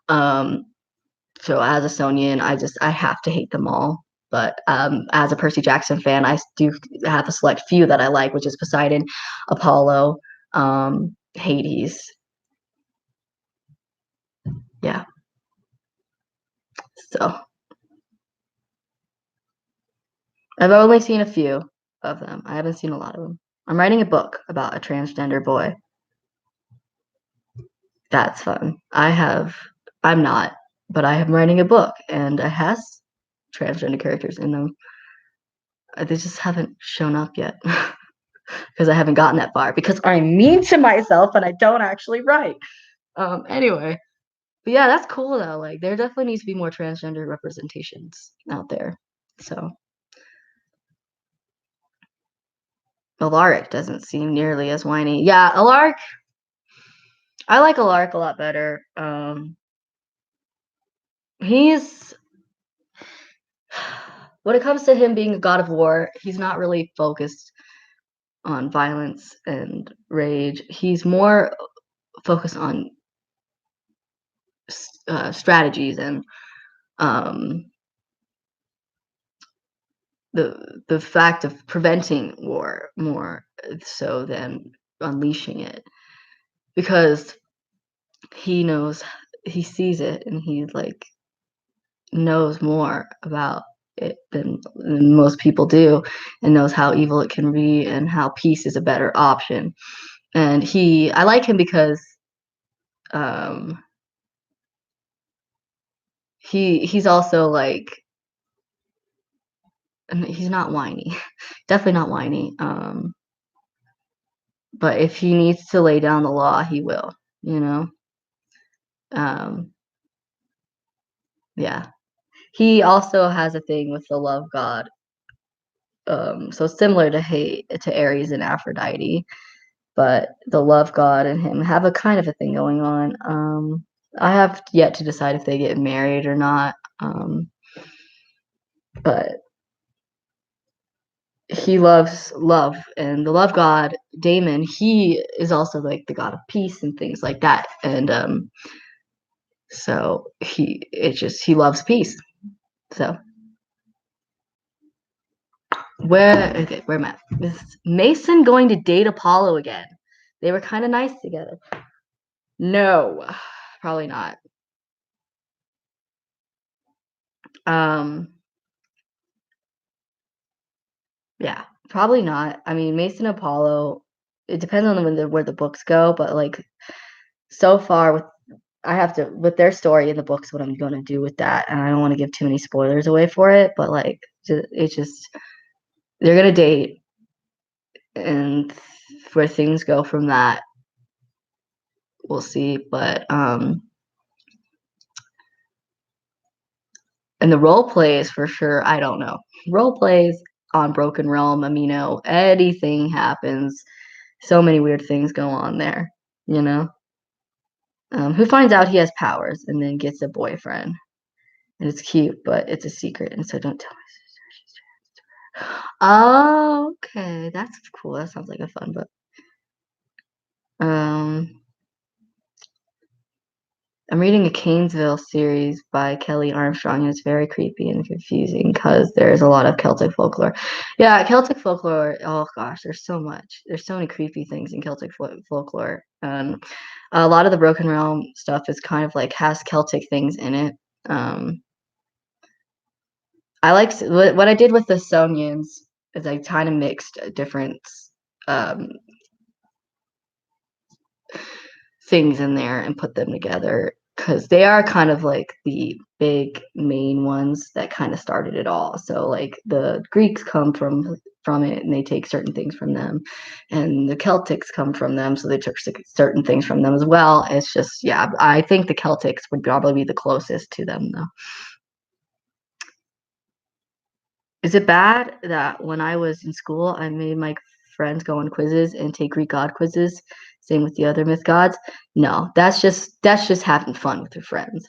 So as a Sonian, I have to hate them all. But as a Percy Jackson fan, I do have a select few that I like, which is Poseidon, Apollo, Hades. Yeah. So I've only seen a few of them. I haven't seen a lot of them. I'm writing a book about a transgender boy. That's fun. I'm not, but I am writing a book and it has transgender characters in them. They just haven't shown up yet because I haven't gotten that far because I'm mean to myself and I don't actually write. Anyway, but yeah, that's cool though. Like there definitely needs to be more transgender representations out there. So Alaric doesn't seem nearly as whiny. Yeah, Alaric. I like Alaric a lot better. He's when it comes to him being a god of war, he's not really focused on violence and rage. He's more focused on strategies and um, the fact of preventing war more so than unleashing it, because he sees it and he like knows more about it than most people do, and knows how evil it can be and how peace is a better option. And I like him because um, he's also like he's not whiny, definitely not whiny. But if he needs to lay down the law, he will. You know. Um, yeah. He also has a thing with the love god So similar to Aries and Aphrodite, but the love god and him have a kind of a thing going on. I have yet to decide if they get married or not. But he loves love, and the love god Damon, he is also like the god of peace and things like that. And so he loves peace. So where am I? Is Mason going to date Apollo again? They were kind of nice together. No, probably not. Um, yeah, probably not. I mean, Mason Apollo. It depends on where the books go, but like so far with I have to with their story in the books, what I'm going to do with that, and I don't want to give too many spoilers away for it, but like it's just they're gonna date, and where things go from that, we'll see. But and the role plays for sure, I don't know. Role plays on Broken Realm, Amino, anything happens. So many weird things go on there, you know? Who finds out he has powers and then gets a boyfriend. And it's cute, but it's a secret, and so don't tell my sister. Oh, okay. That's cool. That sounds like a fun book. Um, I'm reading a Canesville series by Kelly Armstrong, and it's very creepy and confusing because there's a lot of Celtic folklore. Yeah, Celtic folklore. Oh gosh, there's so much. There's so many creepy things in Celtic folklore. A lot of the Broken Realm stuff is kind of like has Celtic things in it. Um, I like what I did with the Sonians is I kind of mixed different um, things in there and put them together because they are kind of like the big main ones that kind of started it all. So like the Greeks come from it and they take certain things from them, and the Celtics come from them, so they took certain things from them as well. It's just yeah, I think the Celtics would probably be the closest to them though. Is it bad that when I was in school, I made my friends go on quizzes and take Greek god quizzes? Same with the other myth gods. No, that's just having fun with your friends.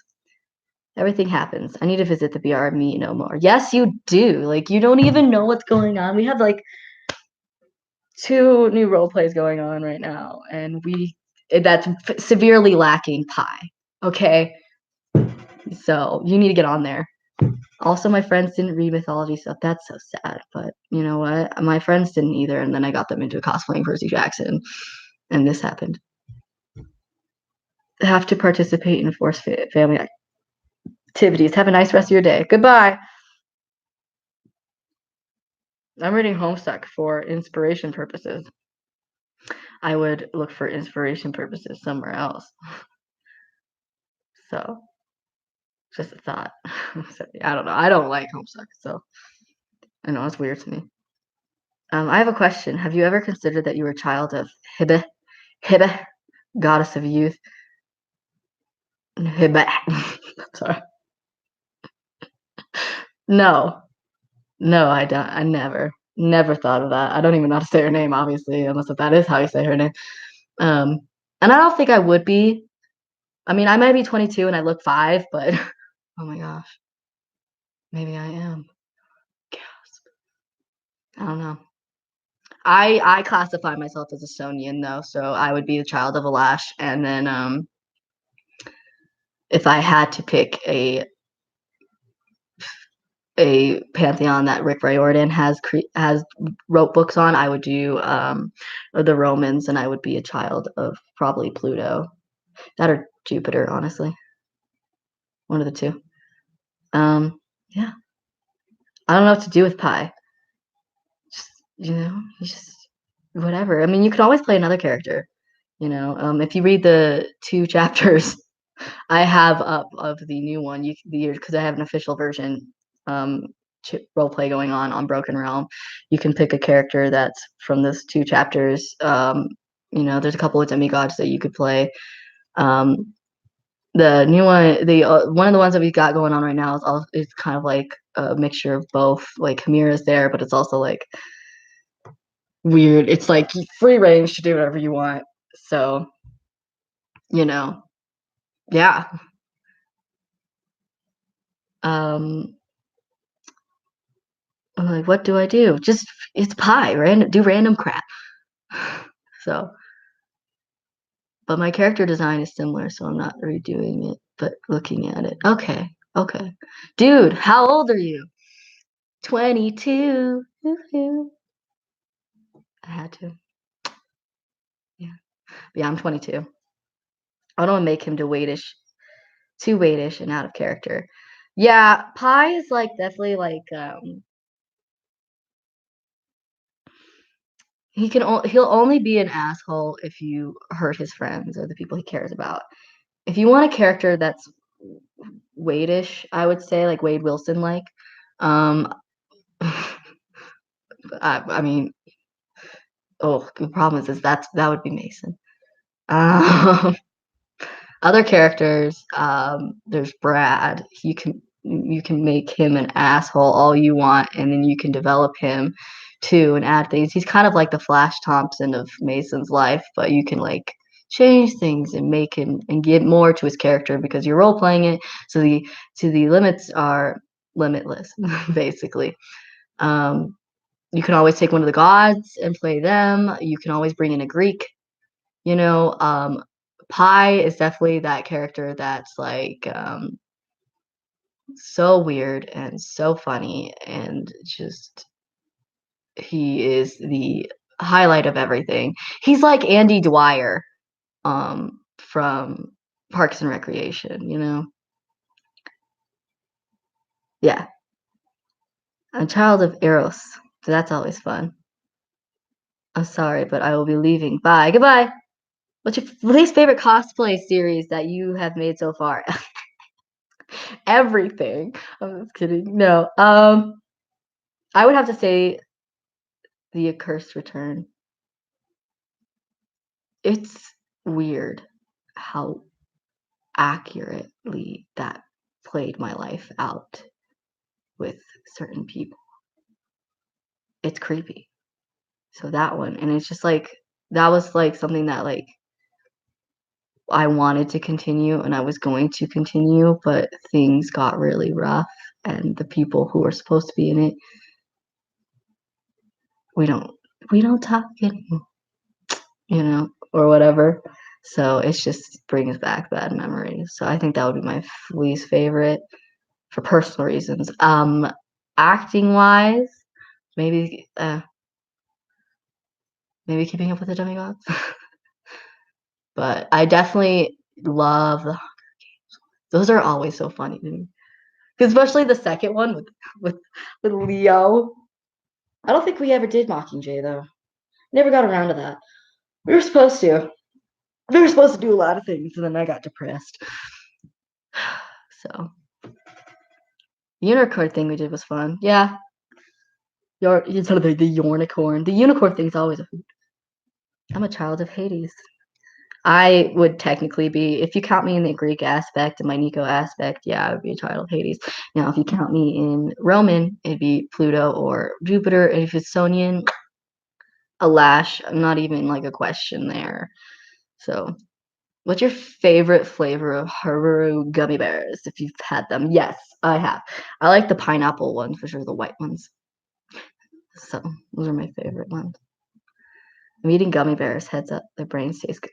Everything happens. I need to visit the BR me no more. Yes, you do. Like you don't even know what's going on. We have like two new role plays going on right now, and that's severely lacking pie. Okay, so you need to get on there. Also, my friends didn't read mythology stuff. That's so sad. But you know what? My friends didn't either. And then I got them into cosplaying Percy Jackson. And this happened. Have to participate in forced family activities. Have a nice rest of your day. Goodbye. I'm reading Homestuck for inspiration purposes. I would look for inspiration purposes somewhere else. So, just a thought. So, I don't know. I don't like Homestuck. So, I know it's weird to me. I have a question. Have you ever considered that you were a child of Hibe, goddess of youth? Hibe. Sorry. No, no, I don't. I never thought of that. I don't even know how to say her name, obviously, unless if that is how you say her name. Um, and I don't think I would be. I mean, I might be 22 and I look 5, but oh my gosh, maybe I am. Gasp. I don't know. I classify myself as a Sonian though, so I would be the child of Alash, and then if I had to pick a pantheon that Rick Riordan has wrote books on, I would do the Romans, and I would be a child of probably Pluto, that or Jupiter, honestly, one of the two. Yeah, I don't know what to do with pi. Just you just whatever. I mean, you could always play another character. If you read the 2 chapters I have up of the new one, because I have an official version um, role play going on Broken Realm. You can pick a character that's from those 2 chapters. There's a couple of demigods that you could play. Um, The new one, the one of the ones that we got going on right now is kind of like a mixture of both. Like Hamira's there, but it's also like weird. It's like free range to do whatever you want. So, you know, yeah. I'm like, what do I do? Just it's pie, do random crap. So, but my character design is similar, so I'm not redoing it, but looking at it. Okay, okay. Dude, how old are you? 22. Woo-hoo. I had to. Yeah. Yeah, I'm 22. I don't want to make him too weightish and out of character. Yeah, Pi is like definitely like he'll only be an asshole if you hurt his friends or the people he cares about. If you want a character that's Wade-ish, I would say like Wade Wilson like. Um, I mean, oh, the problem is that would be Mason. Um, other characters, there's Brad. You can make him an asshole all you want, and then you can develop him too and add things. He's kind of like the Flash Thompson of Mason's life, but you can like change things and make him and get more to his character because you're role playing it. So the limits are limitless, basically. Um, you can always take one of the gods and play them. You can always bring in a Greek. You know, Pi is definitely that character that's like so weird and so funny and just he is the highlight of everything. He's like Andy Dwyer from Parks and Recreation, you know? Yeah. A child of Eros. So that's always fun. I'm sorry, but I will be leaving. Bye. Goodbye. What's your least favorite cosplay series that you have made so far? Everything. I'm just kidding. No. I would have to say The Accursed Return. It's weird how accurately that played my life out with certain people. It's creepy. So that one, and it's just like that was like something that like I wanted to continue and I was going to continue, but things got really rough and the people who were supposed to be in it, we don't we don't talk anymore, or whatever. So it's just brings back bad memories. So I think that would be my least favorite for personal reasons. Acting wise, maybe maybe Keeping Up with the Demigods. But I definitely love those are always so funny to me. Especially the second one with with Leo. I don't think we ever did Mockingjay though. Never got around to that. We were supposed to. We were supposed to do a lot of things, and then I got depressed. So the unicorn thing we did was fun. Yeah. Sort of the unicorn. The unicorn thing's always a hoot. I'm a child of Hades. I would technically be, if you count me in the Greek aspect and my Nico aspect, yeah, I would be a child of Hades. Now, if you count me in Roman, it'd be Pluto or Jupiter. And if it's Sonian, a lash. Not even like a question there. So, what's your favorite flavor of Haribo gummy bears? If you've had them, yes, I have. I like the pineapple ones, which are the white ones. So, those are my favorite ones. I'm eating gummy bears. Heads up, their brains taste good.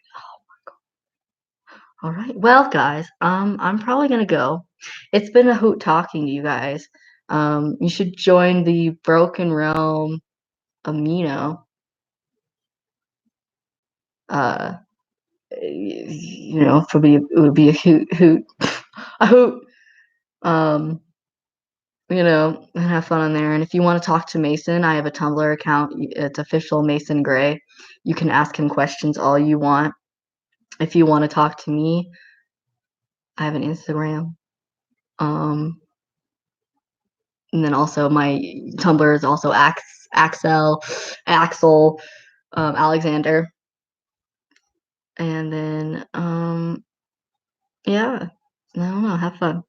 All right. Well, guys, I'm probably gonna go. It's been a hoot talking to you guys. You should join the Broken Realm Amino. Uh, for me, it would be a hoot, a hoot. Um, and have fun on there. And if you want to talk to Mason, I have a Tumblr account. It's official Mason Gray. You can ask him questions all you want. If you want to talk to me, I have an Instagram. And then also my Tumblr is also Axel Alexander. And then Yeah. I don't know. Have fun.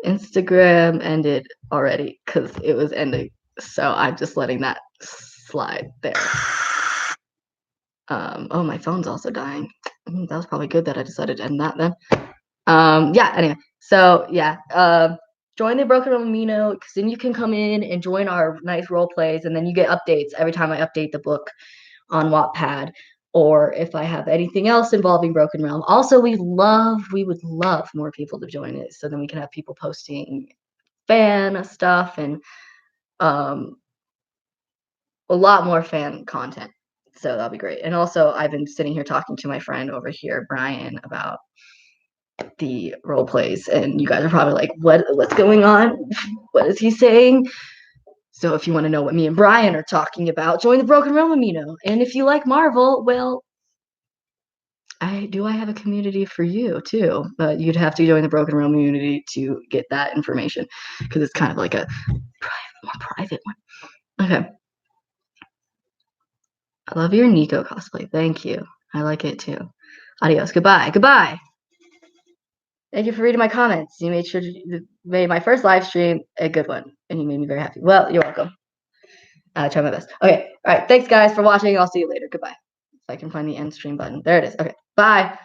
Instagram ended already because it was ending. So I'm just letting that slide there. Oh, my phone's also dying. That was probably good that I decided to end that then. Yeah, anyway. So yeah. Join the Broken Amino because then you can come in and join our nice role plays, and then you get updates every time I update the book on Wattpad, or if I have anything else involving Broken Realm. Also, we would love more people to join it, so then we can have people posting fan stuff and a lot more fan content. So that'll be great. And also, I've been sitting here talking to my friend over here, Brian, about the role plays, and you guys are probably like, what's going on? What is he saying? So if you want to know what me and Brian are talking about, join the Broken Realm Amino. And if you like Marvel, well, I have a community for you too, but you'd have to join the Broken Realm community to get that information because it's kind of like a more private one. Okay. I love your Nico cosplay. Thank you. I like it too. Adios. Goodbye. Goodbye. Thank you for reading my comments. You made my first live stream a good one, and you made me very happy. Well, you're welcome. I try my best. Okay. All right. Thanks, guys, for watching. I'll see you later. Goodbye. If I can find the end stream button. There it is. Okay. Bye.